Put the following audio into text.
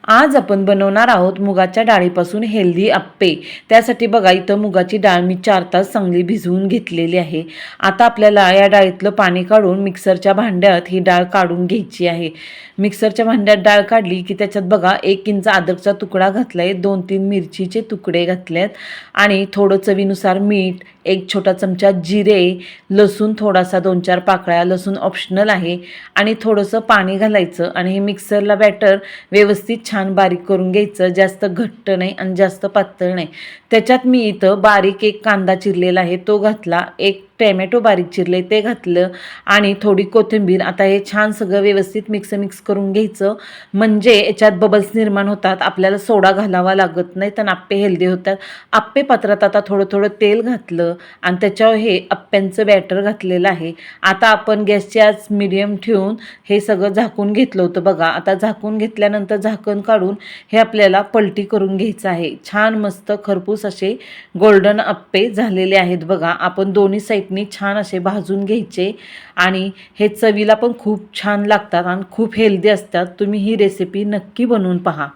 आज आपण बनवणार आहोत मुगाच्या डाळीपासून हेल्दी आप्पे। त्यासाठी बघा इथं मुगाची डाळ मी 4 तास चांगली भिजवून घेतलेली आहे। आता आपल्याला या डाळीतलं पाणी काढून मिक्सरच्या भांड्यात ही डाळ काढून घ्यायची आहे। मिक्सरच्या भांड्यात डाळ काढली की त्याच्यात बघा 1 इंच अद्रकचा तुकडा घातलाय, 2-3 मिरचीचे तुकडे घातलेत आणि थोडं चवीनुसार मीठ, 1 छोटा चमचा जिरे, लसूण थोडासा 2-4 पाकळ्या, लसूण ऑप्शनल आहे आणि थोडंसं पाणी घालायचं आणि हे मिक्सरला बॅटर व्यवस्थित छान बारीक करून घ्यायचं। जास्त घट्ट नाही आणि जास्त पातळ नाही। त्याच्यात मी इथं बारीक एक कांदा चिरलेला आहे तो घातला, एक टोमॅटो बारीक चिरले ते घातलं आणि थोडी कोथिंबीर। आता हे छान सगळं व्यवस्थित मिक्स करून घ्यायचं, म्हणजे याच्यात बबल्स निर्माण होतात, आपल्याला सोडा घालावा लागत नाही तर आप्पे हेल्दी होतात। आप्पे पात्रात आता थोडं तेल घातलं आणि त्याच्यावर हे आप्प्यांचं बॅटर घातलेलं आहे। आता आपण गॅसची आच मीडियम ठेवून हे सगळं झाकून घेतलं होतं बघा। आता झाकून घेतल्यानंतर झाकण काढून हे आपल्याला पलटी करून घ्यायचं आहे। छान मस्त खरपूस असे गोल्डन आप्पे झालेले आहेत बघा। आपण दोन्ही साईडनी छान असे भाजून घ्यायचे आणि हे चवीला पण खूप छान लागतात आणि खूप हेल्दी असतात। तुम्ही ही रेसिपी नक्की बनवून पहा।